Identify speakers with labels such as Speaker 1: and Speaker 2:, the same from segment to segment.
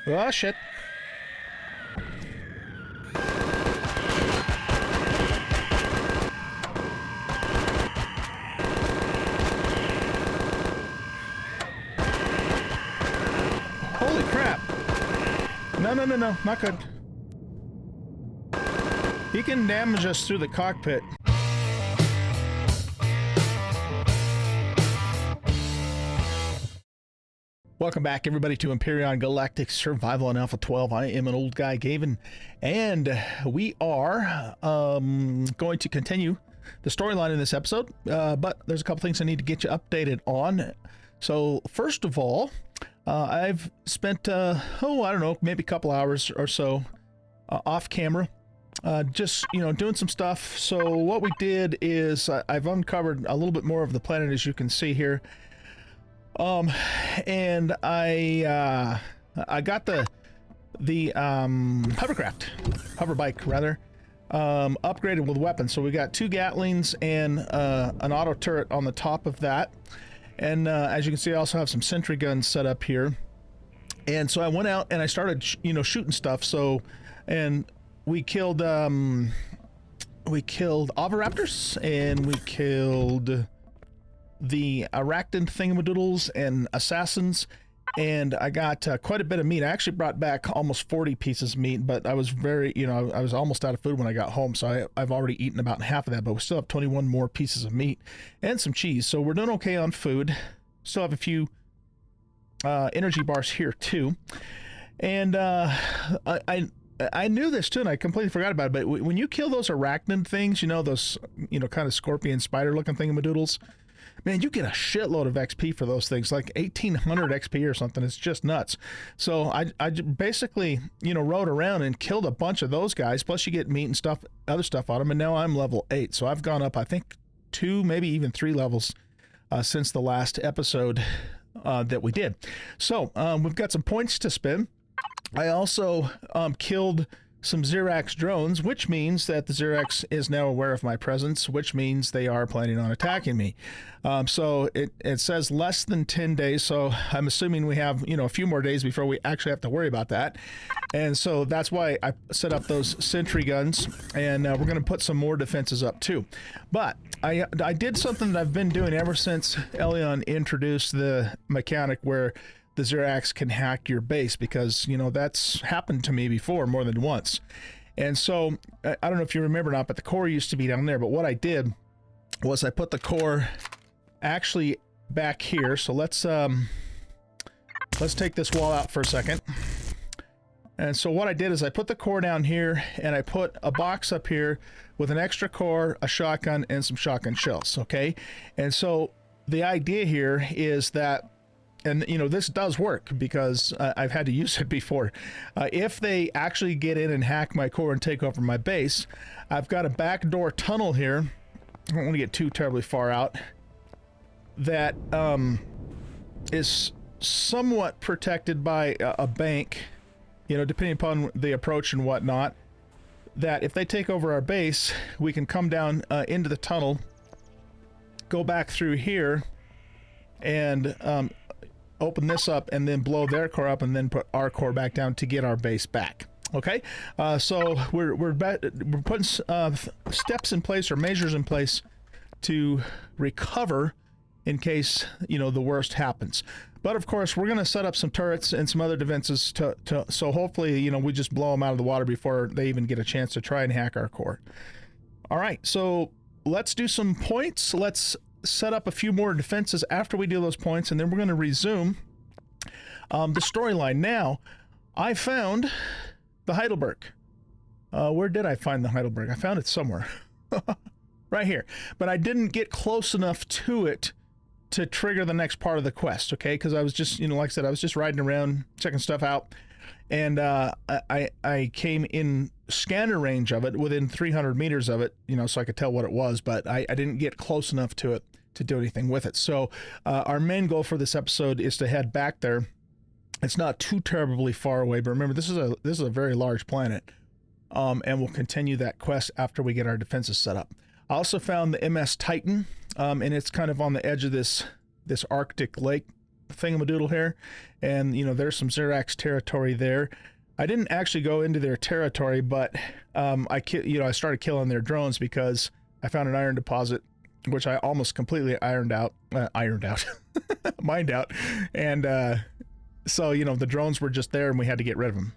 Speaker 1: Oh, shit. Holy crap. No, no, no, no. Not good. He can damage us through the cockpit. Welcome back, everybody, to Empyrion Galactic Survival Alpha 12. I am an old guy, Gavin, and we are going to continue the storyline in this episode, but there's a couple things I need to get you updated on. So, first of all, I've spent, I don't know, maybe a couple hours or so off camera, just, doing some stuff. So what we did is I've uncovered a little bit more of the planet, as you can see here. And I got the hover bike rather, upgraded with weapons. So we got 2 Gatlings and an auto turret on the top of that. And as you can see, I also have some sentry guns set up here. And so I went out and I started, shooting stuff. So, and we killed oviraptors, and we killed the arachnid thingamadoodles and assassins, and I got quite a bit of meat. I actually brought back almost 40 pieces of meat, but I was very, I was almost out of food when I got home, so I've already eaten about half of that, but we still have 21 more pieces of meat and some cheese, so we're doing okay on food. Still have a few energy bars here too, and I knew this too, and I completely forgot about it, but when you kill those arachnid things, those, kind of scorpion spider looking thingamadoodles, man, you get a shitload of XP for those things, like 1,800 XP or something. It's just nuts. So I basically, rode around and killed a bunch of those guys, plus you get meat and stuff, other stuff on them, and now I'm level 8. So I've gone up, I think, 2, maybe even 3 levels since the last episode that we did. So we've got some points to spend. I also killed some Xerax drones, which means that the Xerax is now aware of my presence, which means they are planning on attacking me. So it says less than 10 days, so I'm assuming we have, a few more days before we actually have to worry about that. And so that's why I set up those sentry guns, and we're going to put some more defenses up too. But I did something that I've been doing ever since Elion introduced the mechanic where the Xerax can hack your base, because that's happened to me before more than once. And so I don't know if you remember or not, but the core used to be down there, but what I did was I put the core actually back here. So let's take this wall out for a second. And so what I did is I put the core down here, and I put a box up here with an extra core, a shotgun, and some shotgun shells. Okay, and so the idea here is that, and this does work because I've had to use it before. If they actually get in and hack my core and take over my base, I've got a backdoor tunnel here. I don't want to get too terribly far out. That is somewhat protected by a bank, depending upon the approach and whatnot. That if they take over our base, we can come down into the tunnel, go back through here, and open this up, and then blow their core up, and then put our core back down to get our base back. Okay, so we're putting steps in place, or measures in place, to recover in case the worst happens. But of course, we're going to set up some turrets and some other defenses so hopefully we just blow them out of the water before they even get a chance to try and hack our core. All right, so let's do some points. Let's set up a few more defenses after we do those points, and then we're going to resume the storyline. Now, I found the Heidelberg. Where did I find the Heidelberg? I found it somewhere. Right here. But I didn't get close enough to it to trigger the next part of the quest, okay? Because I was just, like I said, I was just riding around, checking stuff out, and I came in scanner range of it, within 300 meters of it, so I could tell what it was, but I didn't get close enough to it to do anything with it. So our main goal for this episode is to head back there. It's not too terribly far away, but remember, this is a very large planet, and we'll continue that quest after we get our defenses set up. I also found the MS Titan, and it's kind of on the edge of this Arctic lake thingamadoodle here, and you know there's some Xerax territory there. I didn't actually go into their territory, but I started killing their drones because I found an iron deposit, which I almost completely mined out, and so you know the drones were just there, and we had to get rid of them.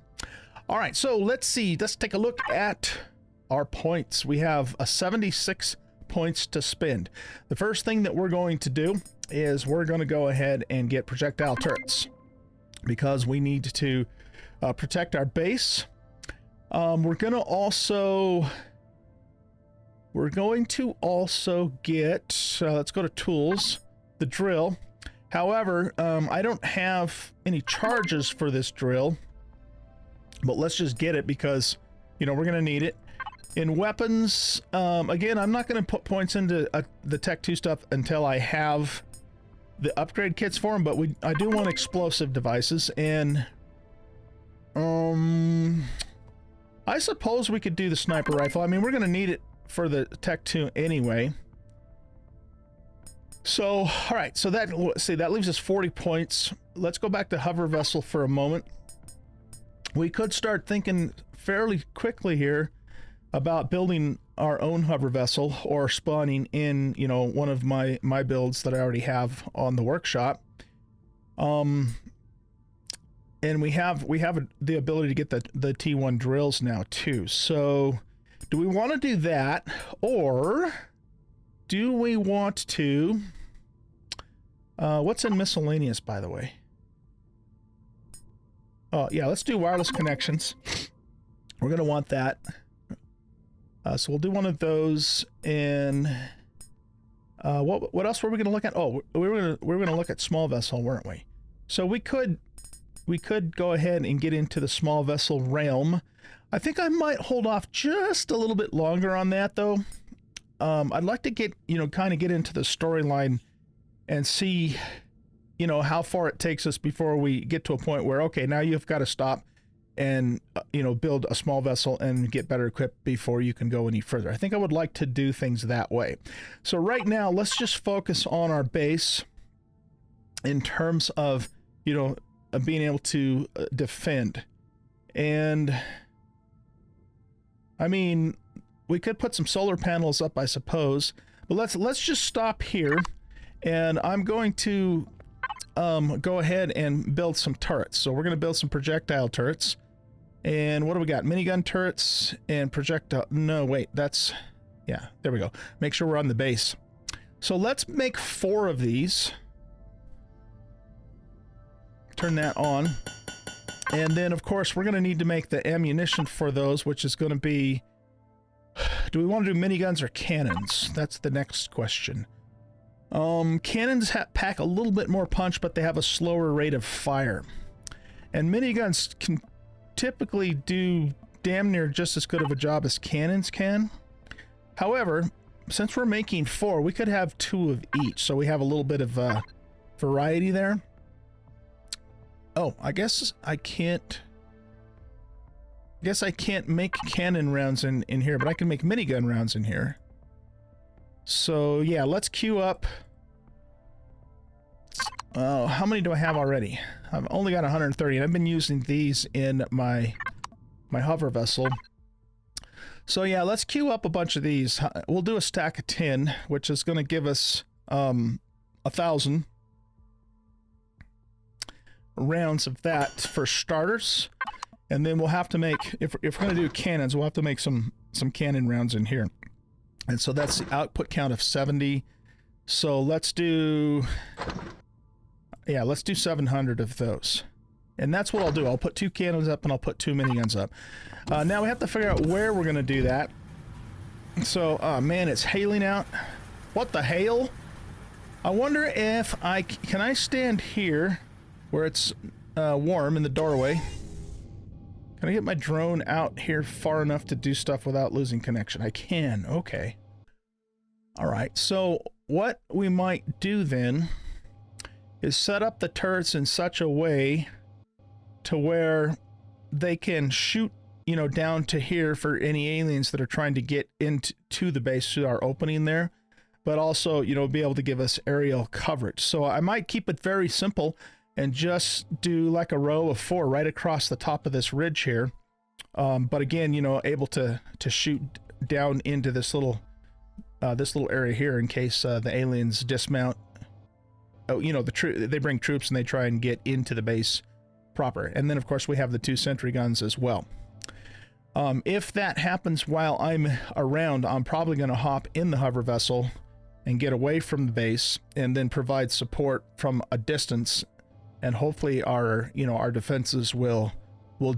Speaker 1: All right, so let's see. Let's take a look at our points. We have 76 points to spend. The first thing that we're going to do is we're going to go ahead and get projectile turrets because we need to protect our base. We're going to also get, let's go to tools, the drill. However, I don't have any charges for this drill, but let's just get it because, you know, we're going to need it. In weapons, again, I'm not going to put points into the Tech 2 stuff until I have the upgrade kits for them, but I do want explosive devices, and I suppose we could do the sniper rifle. I mean, we're going to need it for the Tech 2 anyway. So, all right, so that leaves us 40 points. Let's go back to hover vessel for a moment. We could start thinking fairly quickly here about building our own hover vessel or spawning in, you know, one of my builds that I already have on the workshop. And we have the ability to get the T1 drills now too. So do we want to do that, or do we want to what's in miscellaneous, by the way? Oh yeah, let's do wireless connections. We're gonna want that. So we'll do one of those. In what else were we going to look at? Oh, we were going to look at small vessel, weren't we? So we could go ahead and get into the small vessel realm. I think I might hold off just a little bit longer on that, though. I'd like to get, you know, kind of get into the storyline and see, you know, how far it takes us before we get to a point where, okay, now you've got to stop and you know, build a small vessel and get better equipped before you can go any further. I think I would like to do things that way. So right now, let's just focus on our base in terms of, you know, being able to defend. And I mean, we could put some solar panels up, I suppose, but let's just stop here, and I'm going to go ahead and build some turrets. So we're going to build some projectile turrets. And what do we got? Minigun turrets and projectile. No, wait, that's, yeah, there we go. Make sure we're on the base. So let's make 4 of these. Turn that on. And then, of course, we're going to need to make the ammunition for those, which is going to be, do we want to do miniguns or cannons? That's the next question. Cannons pack a little bit more punch, but they have a slower rate of fire. And miniguns can typically do damn near just as good of a job as cannons can. However, since we're making 4, we could have 2 of each, so we have a little bit of variety there. Oh, I guess I can't make cannon rounds in here, but I can make minigun rounds in here. So yeah, let's queue up. How many do I have already? I've only got 130, and I've been using these in my hover vessel. So yeah, let's queue up a bunch of these. We'll do a stack of 10, which is going to give us 1,000 rounds of that for starters. And then we'll have to make, if we're going to do cannons, we'll have to make some cannon rounds in here. And so that's the output count of 70. So let's do, yeah, let's do 700 of those. And that's what I'll do. I'll put 2 cannons up and I'll put 2 miniguns up. Now we have to figure out where we're going to do that. So, man, it's hailing out. What the hail? I wonder if can I stand here where it's warm in the doorway? Can I get my drone out here far enough to do stuff without losing connection? I can. Okay. All right. So what we might do then is set up the turrets in such a way to where they can shoot, you know, down to here for any aliens that are trying to get into the base through our opening there. but also, you know, be able to give us aerial coverage. So I might keep it very simple and just do like a row of 4 right across the top of this ridge here. But again, you know, able to shoot down into this little area here in case the aliens dismount. Oh, you know, they bring troops and they try and get into the base proper. And then of course we have the 2 sentry guns as well. If that happens while I'm around, I'm probably going to hop in the hover vessel and get away from the base and then provide support from a distance, and hopefully our defenses will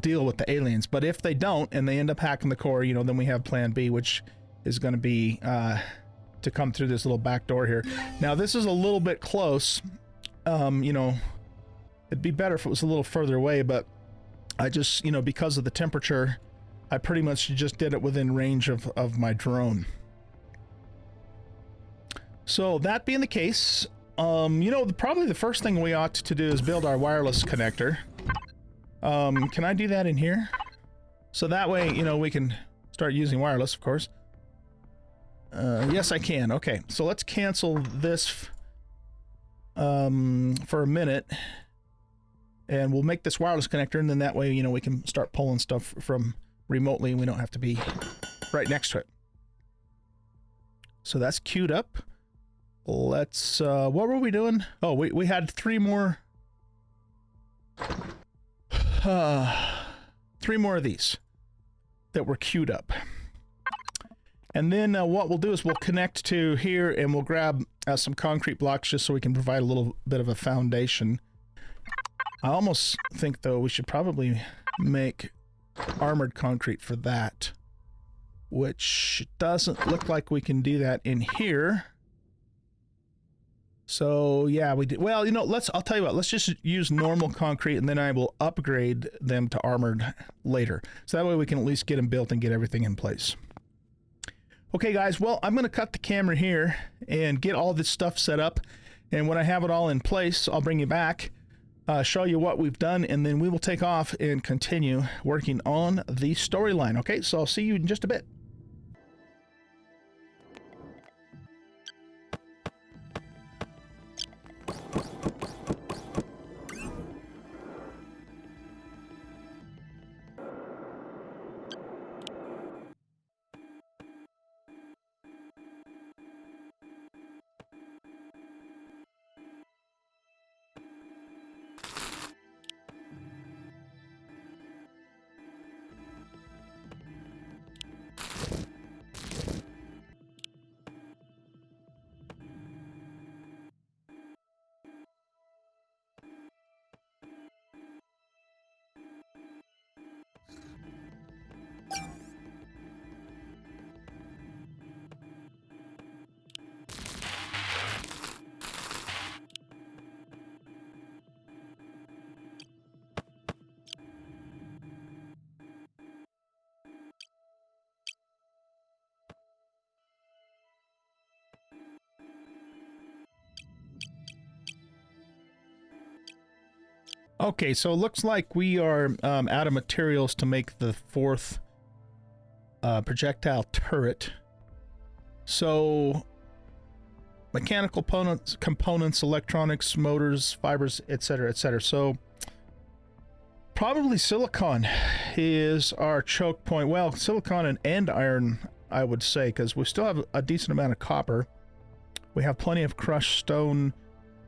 Speaker 1: deal with the aliens. But if they don't and they end up hacking the core, you know, then we have plan B, which is going to be to come through this little back door here. Now this is a little bit close. You know, it'd be better if it was a little further away, but I just, you know, because of the temperature, I pretty much just did it within range of my drone. So that being the case, you know, probably the first thing we ought to do is build our wireless connector. Can I do that in here? So that way, you know, we can start using wireless, of course. Yes, I can. Okay, so let's cancel this for a minute, and we'll make this wireless connector, and then that way, you know, we can start pulling stuff from remotely, and we don't have to be right next to it. So that's queued up. Let's, what were we doing? Oh, we had 3 more. 3 more of these that were queued up. And then what we'll do is we'll connect to here, and we'll grab some concrete blocks just so we can provide a little bit of a foundation. I almost think, though, we should probably make armored concrete for that, which doesn't look like we can do that in here. So yeah, we did. Well, you know, I'll tell you what, let's just use normal concrete, and then I will upgrade them to armored later. So that way we can at least get them built and get everything in place. Okay guys, well, I'm going to cut the camera here and get all this stuff set up, and when I have it all in place, I'll bring you back, show you what we've done, and then we will take off and continue working on the storyline. Okay, so I'll see you in just a bit. Okay, so it looks like we are out of materials to make the 4th projectile turret. So mechanical components, electronics, motors, fibers, etc., etc. So probably silicon is our choke point. Well, silicon and iron, I would say, because we still have a decent amount of copper. We have plenty of crushed stone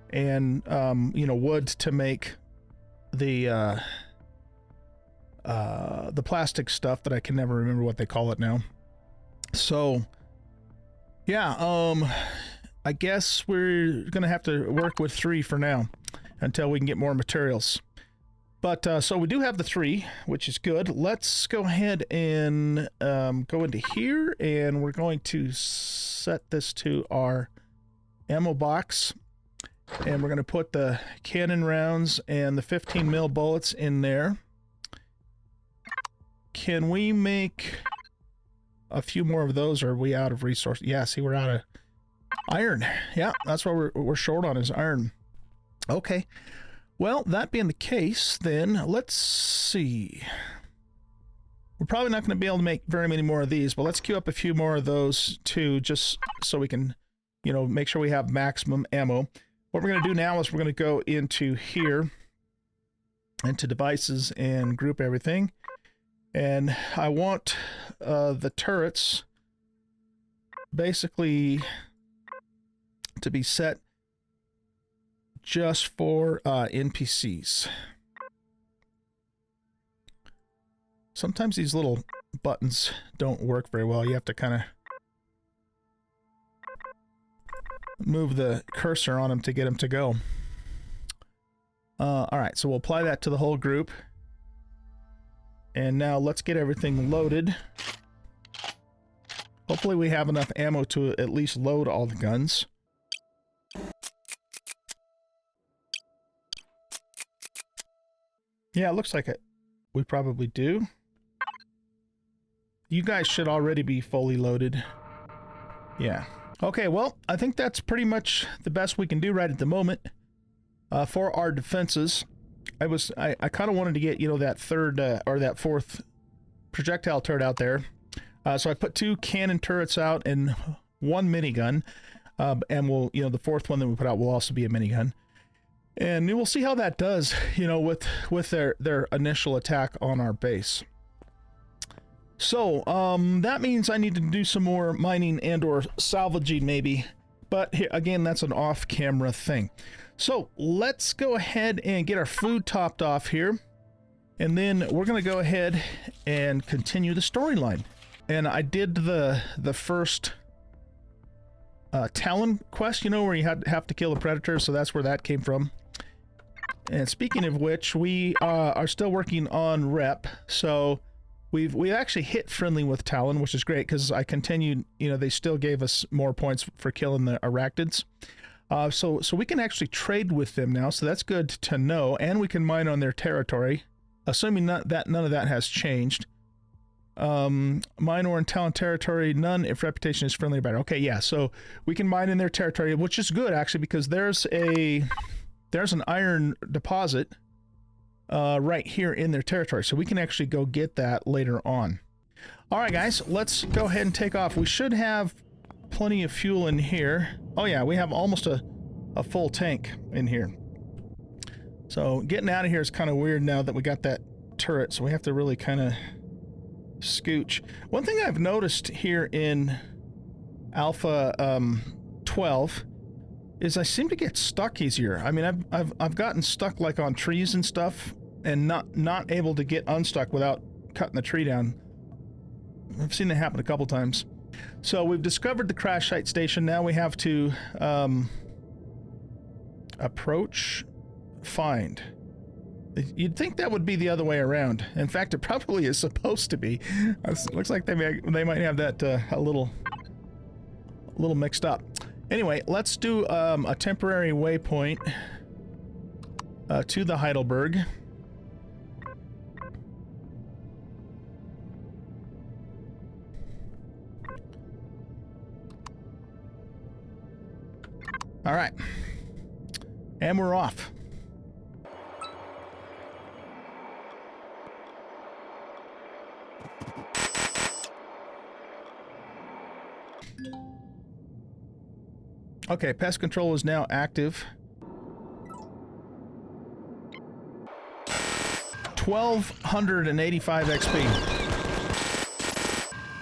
Speaker 1: and you know, wood to make the plastic stuff that I can never remember what they call it now. So yeah, I guess we're gonna have to work with 3 for now until we can get more materials. But so we do have the 3, which is good. Let's go ahead and go into here, and we're going to set this to our ammo box. And we're going to put the cannon rounds and the 15 mil bullets in there. Can we make a few more of those, or are we out of resources? Yeah, see, we're out of iron. Yeah, that's what we're short on, is iron. Okay. Well, that being the case, then let's see. We're probably not going to be able to make very many more of these, but let's queue up a few more of those too, just so we can you know, make sure we have maximum ammo. What we're going to do now is we're going to go into here, into devices, and group everything. And I want the turrets basically to be set just for NPCs. Sometimes these little buttons don't work very well. You have to kind of move the cursor on them to get them to go. Alright, so we'll apply that to the whole group. And now let's get everything loaded. Hopefully we have enough ammo to at least load all the guns. Yeah, it looks like it. We probably do. You guys should already be fully loaded. Yeah. Okay, well, I think that's pretty much the best we can do right at the moment for our defenses. I kind of wanted to get, you know, that third or that fourth projectile turret out there. So I put 2 cannon turrets out and 1 minigun. And we'll, you know, the fourth one that we put out will also be a minigun. And we'll see how that does, you know, with their initial attack on our base. So, that means I need to do some more mining and or salvaging maybe. But here, again, that's an off-camera thing. So, let's go ahead and get our food topped off here. And then we're going to go ahead and continue the storyline. And I did the first Talon quest, you know, where you have to kill a predator. So that's where that came from. And speaking of which, we are still working on rep. So we actually hit friendly with Talon, which is great because I continued, you know, they still gave us more points for killing the Arachnids. So we can actually trade with them now, so that's good to know, and we can mine on their territory, assuming that none of that has changed. Mine or in Talon territory, none if reputation is friendly or better. Okay, yeah, so we can mine in their territory, which is good actually because there's an iron deposit right here in their territory, so we can actually go get that later on. All right, guys, let's go ahead and take off. We should have plenty of fuel in here. Oh yeah, we have almost a full tank in here. So getting out of here is kind of weird now that we got that turret, so we have to really kind of scooch. One thing I've noticed here in Alpha 12 is I seem to get stuck easier. I mean, I've gotten stuck like on trees and stuff, and not able to get unstuck without cutting the tree down. I've seen that happen a couple times. So we've discovered the crash site station. Now we have to approach, find. You'd think that would be the other way around. In fact, it probably is supposed to be. It looks like they might have that a little mixed up. Anyway, let's do a temporary waypoint to the Heidelberg. All right, and we're off. Okay, pest control is now active. 1,285 XP.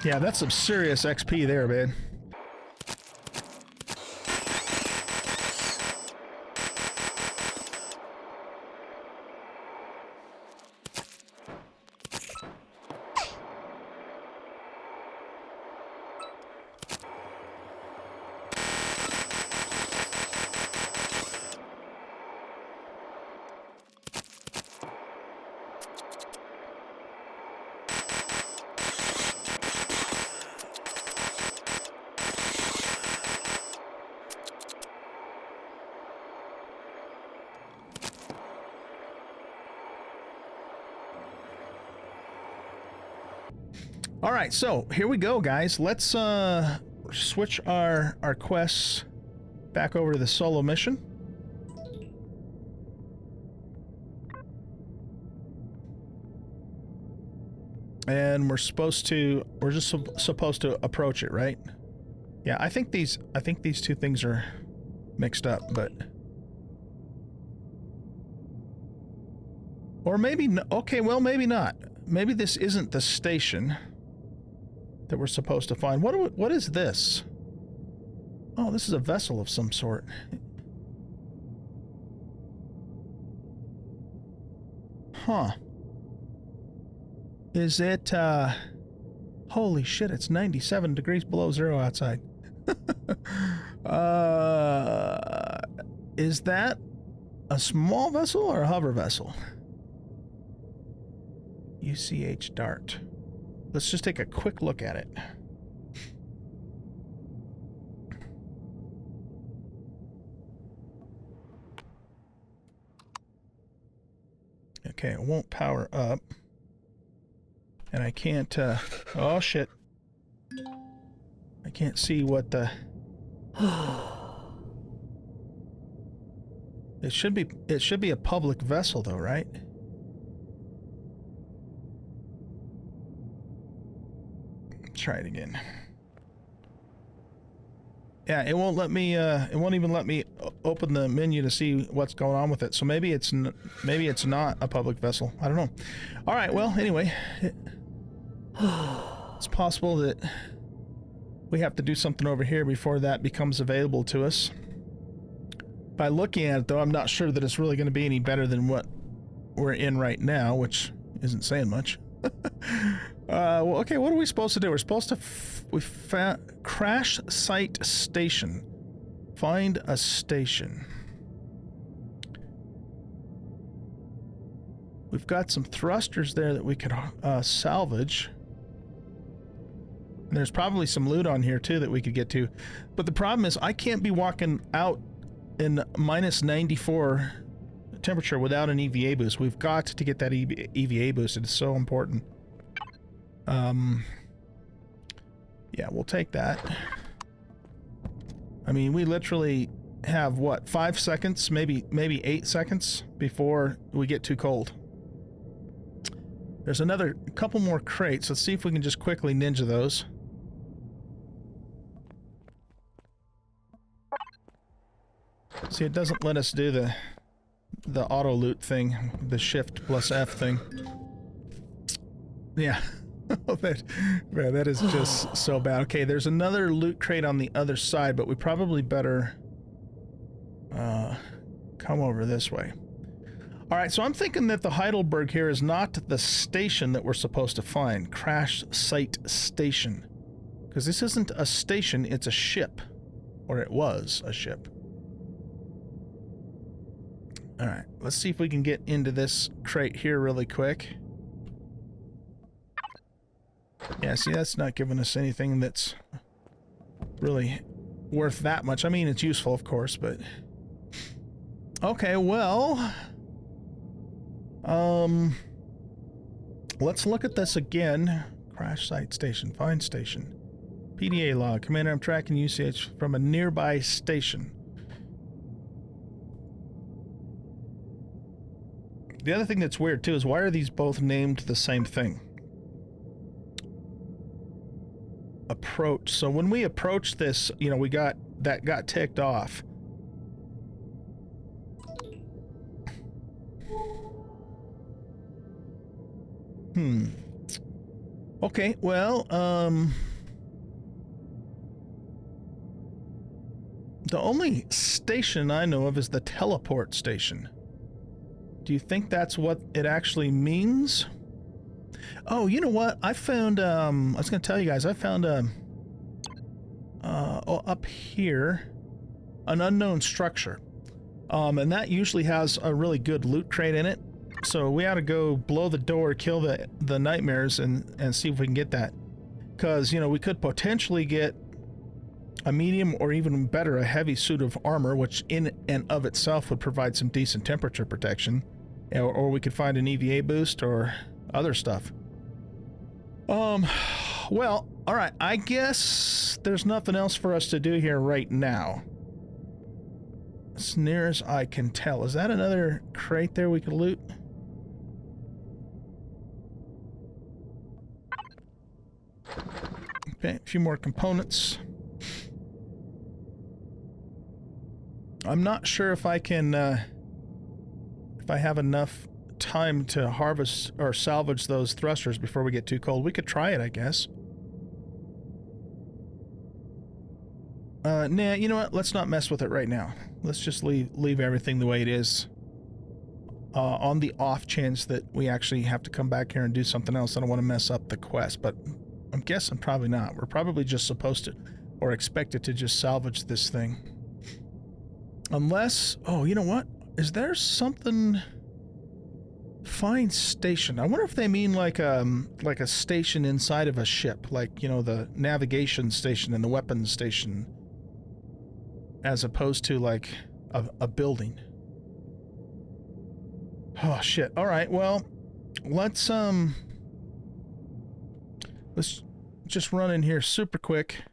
Speaker 1: Yeah, that's some serious XP there, man. All right, so here we go, guys. Let's switch our quests back over to the solo mission. And we're just supposed to approach it, right? Yeah, I think these two things are mixed up, but... Or maybe... Okay, well, maybe not. Maybe this isn't the station that we're supposed to find. What is this? Oh, this is a vessel of some sort. Huh. Is it, holy shit, it's 97 degrees below zero outside. Is that a small vessel or a hover vessel? UCH Dart. Let's just take a quick look at it. Okay, it won't power up. And I can't, oh shit. I can't see what the... It should be a public vessel though, right? Try it again. Yeah, it won't let me, it won't even let me open the menu to see what's going on with it. So maybe it's not a public vessel. I don't know. All right, well, anyway, it's possible that we have to do something over here before that becomes available to us. By looking at it, though, I'm not sure that it's really going to be any better than what we're in right now, which isn't saying much. Well, okay, what are we supposed to do? We're supposed to... we found... Crash site station. Find a station. We've got some thrusters there that we could salvage. And there's probably some loot on here, too, that we could get to. But the problem is, I can't be walking out in minus 94 temperature without an EVA boost. We've got to get that EVA boost. It is so important. Yeah, we'll take that. I mean, we literally have, what, 5 seconds, maybe 8 seconds before we get too cold. There's another couple more crates. Let's see if we can just quickly ninja those. See, it doesn't let us do the auto loot thing, the shift plus F thing. Yeah. that is just so bad. Okay, there's another loot crate on the other side, but we probably better come over this way. Alright, so I'm thinking that the Heidelberg here is not the station that we're supposed to find. Crash site station. Because this isn't a station, it's a ship. Or it was a ship. Alright, let's see if we can get into this crate here really quick. Yeah, see, that's not giving us anything that's really worth that much. I mean, it's useful, of course, but... Okay, well... Let's look at this again. Crash site station. Find station. PDA log. Commander, I'm tracking usage from a nearby station. The other thing that's weird, too, is why are these both named the same thing? Approach. So when we approached this, you know, that got ticked off. Okay, well, the only station I know of is the teleport station. Do you think that's what it actually means? Oh, you know what? I found, I was going to tell you guys, I found, up here, an unknown structure. And that usually has a really good loot crate in it. So we ought to go blow the door, kill the nightmares, and see if we can get that. Because, you know, we could potentially get a medium or even better, a heavy suit of armor, which in and of itself would provide some decent temperature protection. Or we could find an EVA boost or other stuff. Well, alright, I guess there's nothing else for us to do here right now. As near as I can tell. Is that another crate there we could loot? Okay, a few more components. I'm not sure if I can, if I have enough time to harvest or salvage those thrusters before we get too cold. We could try it, I guess. Nah, you know what? Let's not mess with it right now. Let's just leave everything the way it is. On the off chance that we actually have to come back here and do something else. I don't want to mess up the quest, but I'm guessing probably not. We're probably just supposed to, or expected to just salvage this thing. Unless, oh, you know what? Is there something... Find station. I wonder if they mean like a station inside of a ship, like, you know, the navigation station and the weapons station, as opposed to like a building. Oh shit. All right. Well, let's just run in here super quick.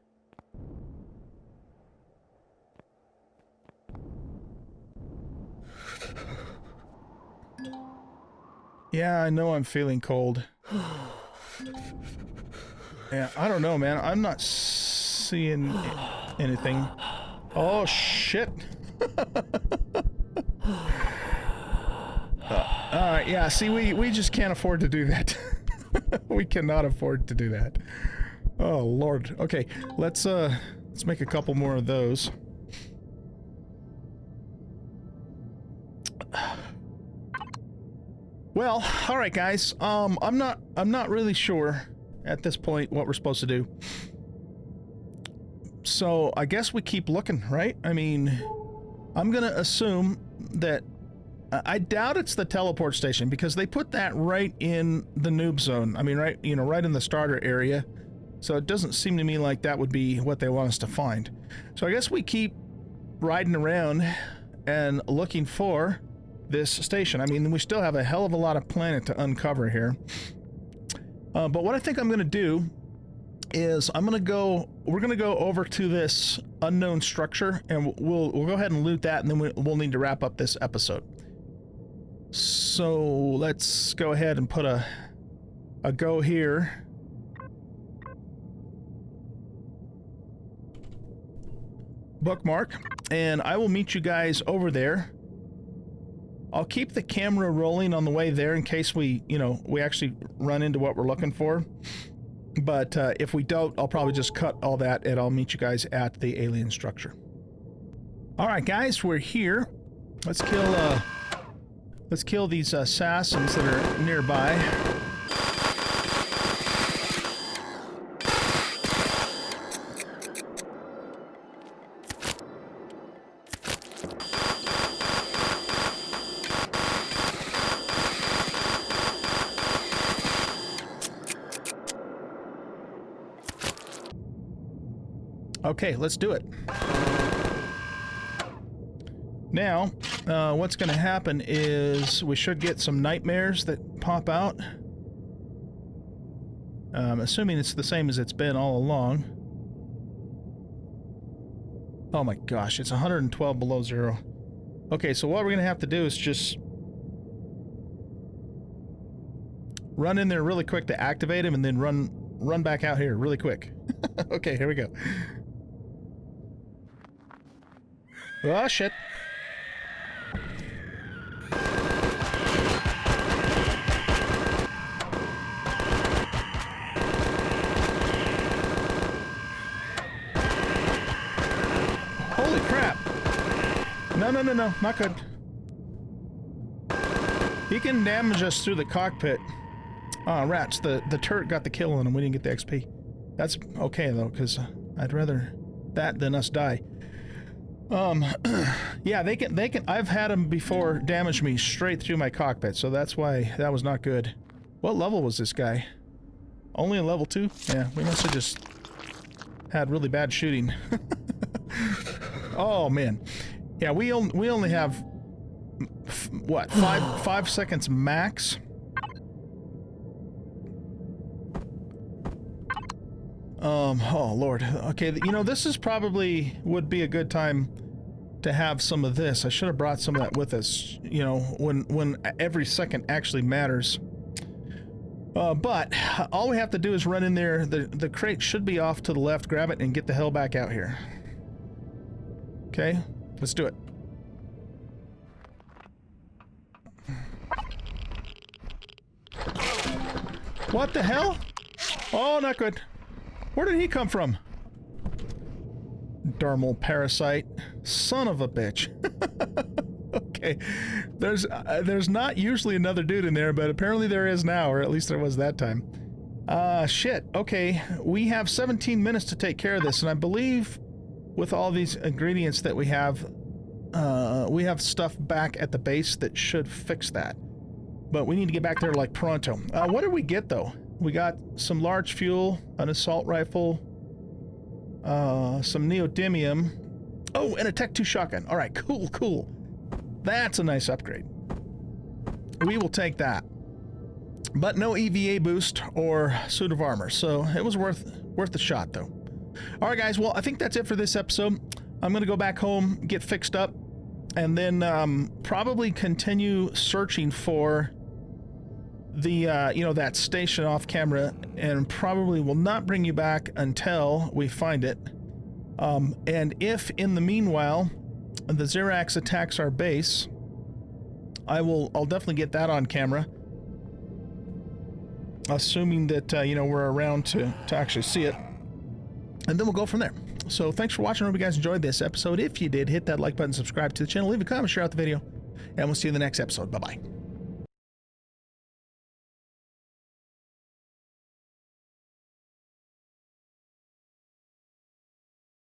Speaker 1: Yeah, I know I'm feeling cold. Yeah, I don't know, man. I'm not seeing anything. Oh, shit. Alright, yeah, see, we just can't afford to do that. We cannot afford to do that. Oh, Lord. Okay, let's make a couple more of those. Well, all right, guys. I'm not really sure at this point what we're supposed to do. So I guess we keep looking, right? I mean, I'm gonna assume that I doubt it's the teleport station because they put that right in the noob zone. I mean, right, you know, right in the starter area. So it doesn't seem to me like that would be what they want us to find. So I guess we keep riding around and looking for this station. I mean, we still have a hell of a lot of planet to uncover here. But what I think I'm going to do is we're going to go over to this unknown structure, and we'll go ahead and loot that, and then we'll need to wrap up this episode. So let's go ahead and put a go here. Bookmark, and I will meet you guys over there. I'll keep the camera rolling on the way there in case we actually run into what we're looking for. But if we don't, I'll probably just cut all that and I'll meet you guys at the alien structure. Alright guys, we're here. Let's kill these assassins that are nearby. Okay, let's do it. Now, what's going to happen is we should get some nightmares that pop out. Assuming it's the same as it's been all along. Oh my gosh, it's 112 below zero. Okay, so what we're going to have to do is just run in there really quick to activate him and then run back out here really quick. Okay, here we go. Oh, shit. Holy crap. No, not good. He can damage us through the cockpit. Oh, rats, the turret got the kill on him. We didn't get the XP. That's okay, though, because I'd rather that than us die. Yeah, they can, I've had them before damage me straight through my cockpit, so that's why that was not good. What level was this guy? Only a level 2? Yeah, we must have just had really bad shooting. Oh, man. Yeah, we only have, what, 5 seconds max? Oh Lord. Okay, you know, this is probably would be a good time to have some of this. I should have brought some of that with us, you know, when every second actually matters. But all we have to do is run in there. The crate should be off to the left, grab it, and get the hell back out here. Okay, let's do it. What the hell? Oh, not good. Where did he come from? Dermal parasite. Son of a bitch. Okay. There's not usually another dude in there, but apparently there is now, or at least there was that time. Shit. Okay. We have 17 minutes to take care of this, and I believe with all these ingredients that we have stuff back at the base that should fix that. But we need to get back there like pronto. What did we get, though? We got some large fuel, an assault rifle, some neodymium. Oh, and a Tech 2 shotgun. All right, cool, cool. That's a nice upgrade. We will take that. But no EVA boost or suit of armor, so it was worth the shot, though. All right, guys. Well, I think that's it for this episode. I'm going to go back home, get fixed up, and probably continue searching for the, you know, that station off camera, and probably will not bring you back until we find it. And if in the meanwhile the Xerax attacks our base, I'll definitely get that on camera, assuming that you know, we're around to actually see it, and then we'll go from there. So thanks for watching. I hope you guys enjoyed this episode. If you did, hit that like button, subscribe to the channel, leave a comment, share out the video, and we'll see you in the next episode. Bye bye.